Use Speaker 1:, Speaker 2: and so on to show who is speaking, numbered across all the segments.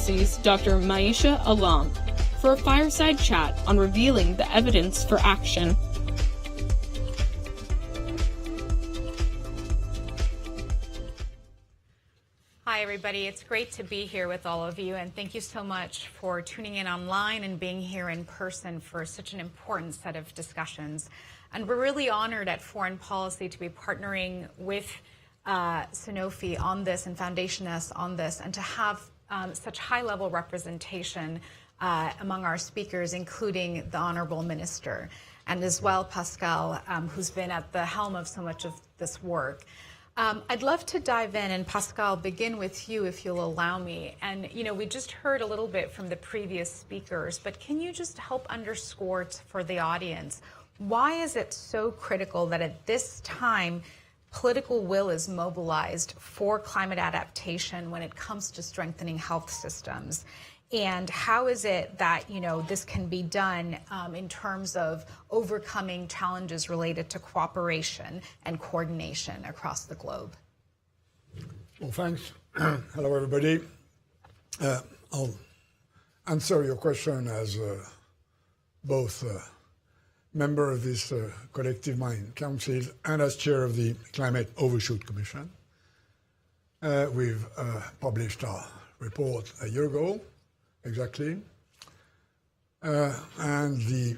Speaker 1: Policy's Dr. Maisha Alam for a fireside chat on revealing the evidence for action.
Speaker 2: Hi, everybody. It's great to be here with all of you, and thank you so much for tuning in online and being here in person for such an important set of discussions. And we're really honored at Foreign Policy to be partnering with Sanofi on this and Foundation S on this, and to have such high-level representation among our speakers, including the Honorable Minister, and as well Pascal, who's been at the helm of so much of this work. I'd love to dive in, and Pascal, begin with you if you'll allow me. And, you know, we just heard a little bit from the previous speakers, but can you just help underscore for the audience, why is it so critical that at this time political will is mobilized for climate adaptation when it comes to strengthening health systems? And how is it that, you know, this can be done in terms of overcoming challenges related to cooperation and coordination across the globe?
Speaker 3: Well, thanks. Hello, everybody. I'll answer your question as both member of this Collective Mind Council and as chair of the Climate Overshoot Commission. We've published our report a year ago. Exactly. And the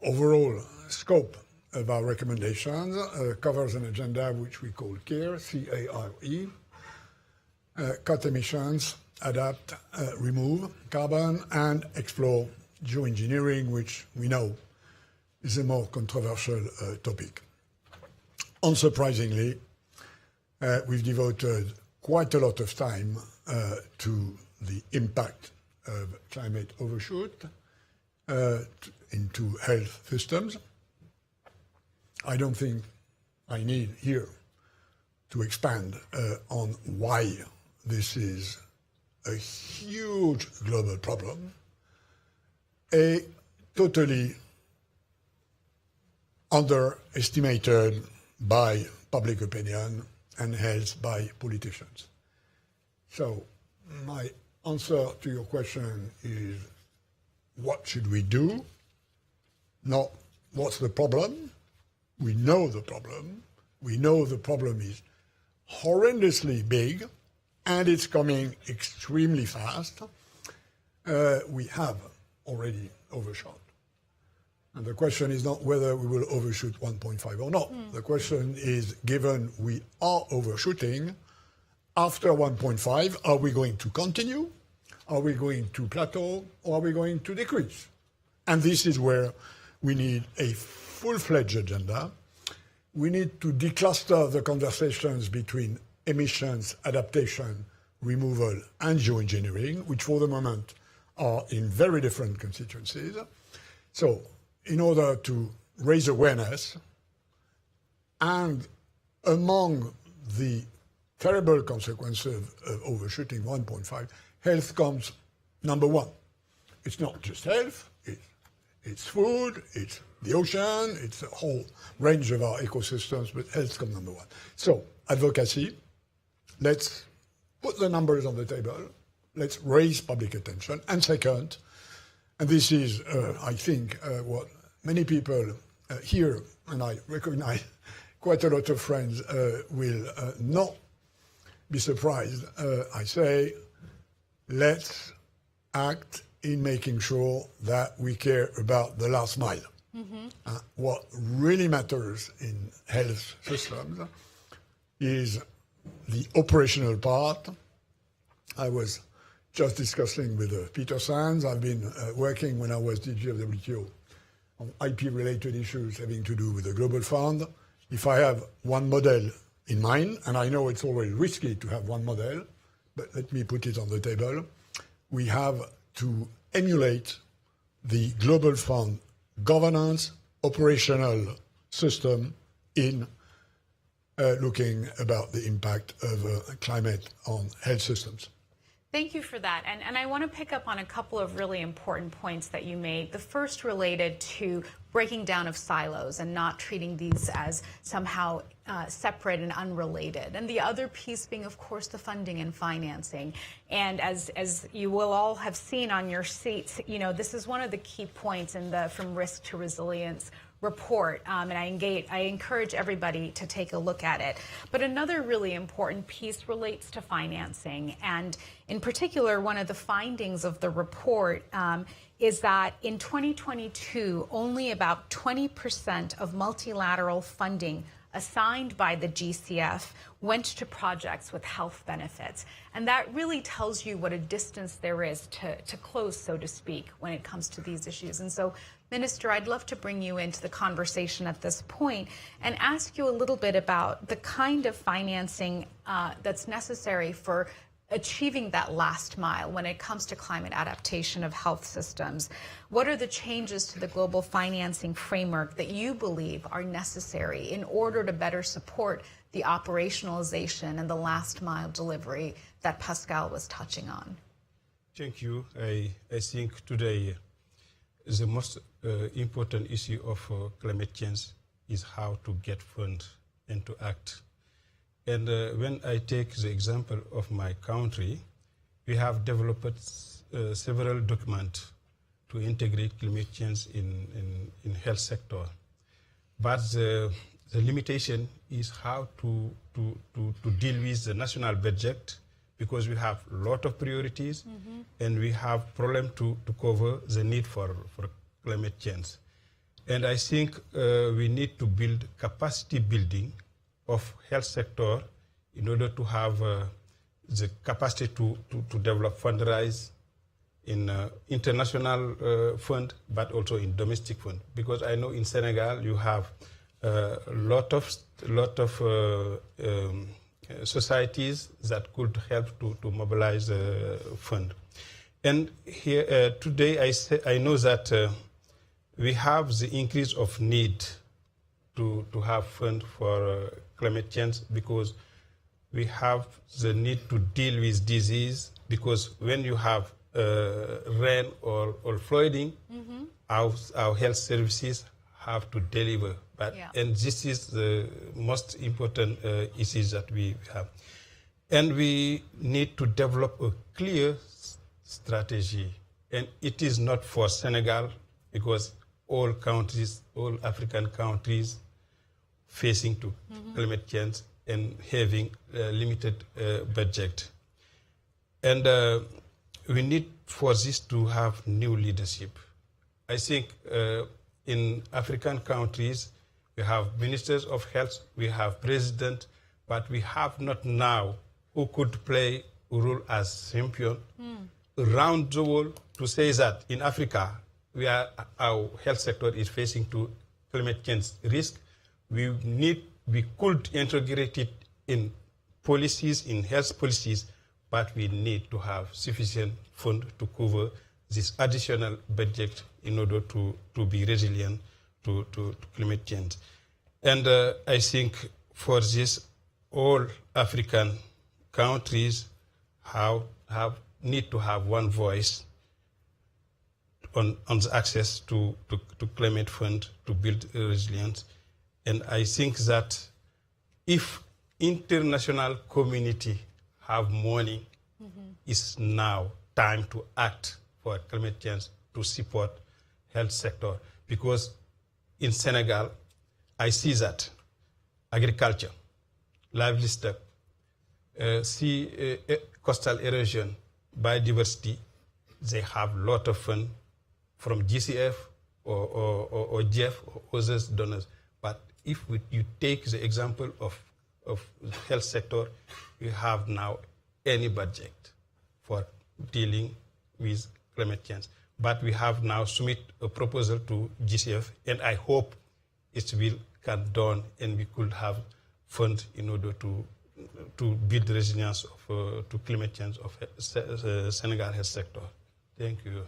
Speaker 3: overall scope of our recommendations covers an agenda which we call CARE, C-A-R-E, cut emissions, adapt, remove carbon, and explore geoengineering, which we know is a more controversial topic. Unsurprisingly, we've devoted quite a lot of time to the impact of climate overshoot into health systems. I don't think I need here to expand on why this is a huge global problem, a totally underestimated by public opinion and held by politicians. So my answer to your question is, what should we do? Not what's the problem. We know the problem. We know the problem is horrendously big and it's coming extremely fast. We have already overshot. And the question is not whether we will overshoot 1.5 or not. The question is, given we are overshooting, after 1.5, are we going to continue? Are we going to plateau? Or are we going to decrease? And this is where we need a full-fledged agenda. We need to decluster the conversations between emissions, adaptation, removal, and geoengineering, which for the moment are in very different constituencies. So in order to raise awareness, and among the terrible consequences of overshooting 1.5, health comes number one. It's not just health, it's food, it's the ocean, it's a whole range of our ecosystems, but health comes number one. So advocacy, let's put the numbers on the table, let's raise public attention. And second, and this is, I think, what many people here, and I recognize quite a lot of friends will not be surprised, I say, let's act in making sure that we care about the last mile. What really matters in health systems is the operational part. I was just discussing with Peter Sands. I've been working when I was DG of WTO on IP-related issues having to do with the Global Fund. If I have one model in mind, and I know it's always risky to have one model, but let me put it on the table, we have to emulate the Global Fund governance operational system in looking about the impact of climate on health systems.
Speaker 2: Thank you for that. And I want to pick up on a couple of really important points that you made. The first related to breaking down of silos and not treating these as somehow separate and unrelated. And the other piece being, of course, the funding and financing. And as you will all have seen on your seats, you know, this is one of the key points in the From Risk to Resilience report, and I encourage everybody to take a look at it. But another really important piece relates to financing, and in particular, one of the findings of the report is that in 2022, only about 20% of multilateral funding assigned by the GCF went to projects with health benefits. And that really tells you what a distance there is to close, so to speak, when it comes to these issues. And so, Minister, I'd love to bring you into the conversation at this point and ask you a little bit about the kind of financing that's necessary for achieving that last mile when it comes to climate adaptation of health systems. What are the changes to the global financing framework that you believe are necessary in order to better support the operationalization and the last mile delivery that Pascal was touching on?
Speaker 4: Thank you. I think today the most important issue of climate change is how to get funds and to act. And when I take the example of my country, we have developed several documents to integrate climate change in health sector. But the limitation is how to deal with the national budget, because we have a lot of priorities and we have problem to cover the need for climate change. And I think we need to build capacity building of health sector in order to have the capacity to develop fundraise in international fund, but also in domestic fund. Because I know in Senegal you have a lot of societies that could help to mobilize fund. And here today I know that we have the increase of need to have fund for climate change, because we have the need to deal with disease, because when you have rain or flooding, our health services have to deliver. But and this is the most important issues that we have. And we need to develop a clear strategy. And it is not for Senegal, because all countries, all African countries facing to climate change and having a limited budget. And we need for this to have new leadership. I think in African countries, we have ministers of health, we have president, but we have not now who could play a role as champion around the world to say that in Africa, our health sector is facing to climate change risk. We could integrate it in policies, in health policies, but we need to have sufficient fund to cover this additional budget in order to be resilient to climate change. And I think for this, all African countries need to have one voice on the access to climate fund to build resilience. And I think that if international community have money, it's now time to act for climate change to support health sector. Because in Senegal, I see that agriculture, livestock, coastal erosion, biodiversity, they have a lot of fund from GCF or GF or other donors. But if you take the example of health sector, we have now any budget for dealing with climate change. But we have now submit a proposal to GCF, and I hope it will get done, and we could have funds in order to build resilience to climate change of Senegal health sector. Thank you.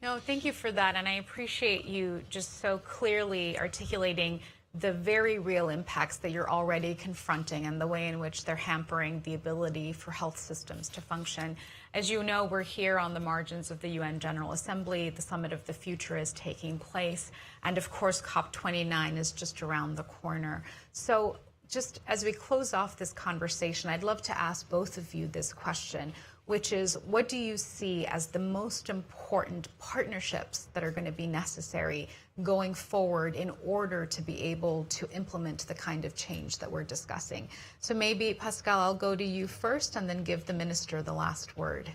Speaker 2: No, thank you for that, and I appreciate you just so clearly articulating the very real impacts that you're already confronting and the way in which they're hampering the ability for health systems to function. As you know, we're here on the margins of the UN General Assembly. The Summit of the Future is taking place. And of course, COP29 is just around the corner. So just as we close off this conversation, I'd love to ask both of you this question, which is, what do you see as the most important partnerships that are going to be necessary going forward in order to be able to implement the kind of change that we're discussing? So maybe, Pascal, I'll go to you first and then give the Minister the last word.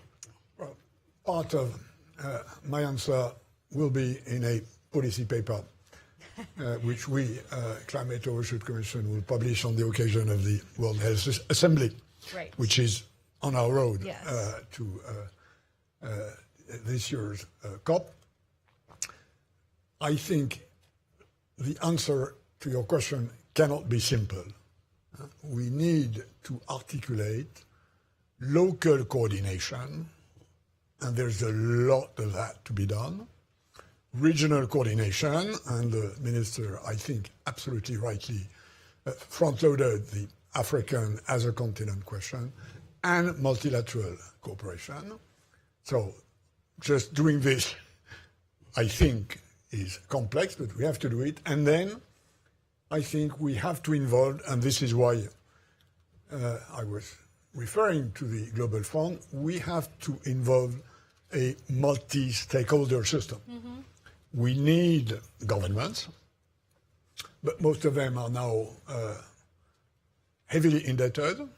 Speaker 3: Well, part of my answer will be in a policy paper, which we, Climate Oversight Commission, will publish on the occasion of the World Health Assembly,
Speaker 2: Right.
Speaker 3: which is on our road
Speaker 2: Yes.
Speaker 3: to this year's COP. I think the answer to your question cannot be simple. We need to articulate local coordination, and there's a lot of that to be done. Regional coordination, and the Minister, I think, absolutely rightly front-loaded the African as a continent question, and multilateral cooperation. So just doing this, I think, is complex, but we have to do it. And then I think we have to involve, and this is why I was referring to the Global Fund, we have to involve a multi-stakeholder system. Mm-hmm. We need governments, but most of them are now heavily indebted.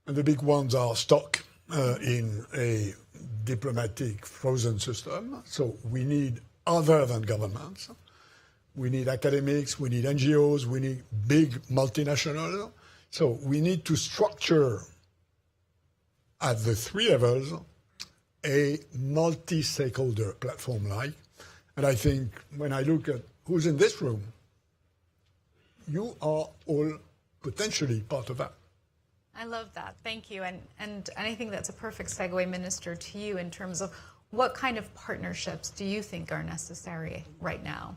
Speaker 3: And the big ones are stuck in a diplomatic frozen system. So we need other than governments. We need academics, we need NGOs, we need big multinationals. So we need to structure at the three levels a multi-stakeholder platform like. And I think when I look at who's in this room, you are all potentially part of that.
Speaker 2: I love that. Thank you. And I think that's a perfect segue, Minister, to you in terms of what kind of partnerships do you think are necessary right now?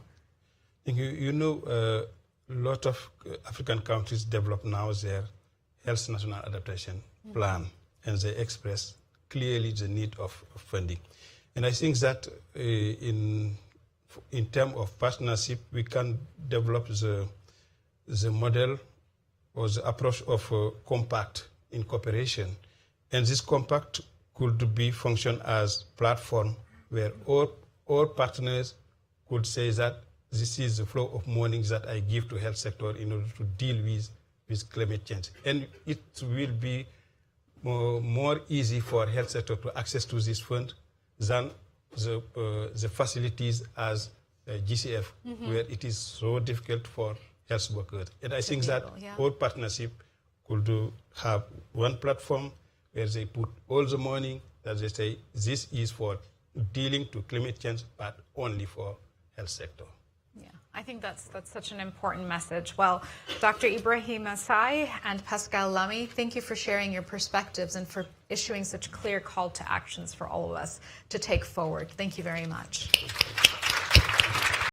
Speaker 4: You know, a lot of African countries develop now their health national adaptation plan, and they express clearly the need of funding. And I think that in terms of partnership, we can develop the model or the approach of compact in cooperation. And this compact could be function as platform where all partners could say that this is the flow of money that I give to health sector in order to deal with climate change. And it will be more easy for health sector to access to this fund than the facilities as GCF, where it is so difficult for health workers. And I think that all partnership could have one platform where they put all the money that they say this is for dealing to climate change, but only for health sector.
Speaker 2: Yeah, I think that's such an important message. Well, Dr. Ibrahim Asai and Pascal Lamy, thank you for sharing your perspectives and for issuing such clear call to actions for all of us to take forward. Thank you very much.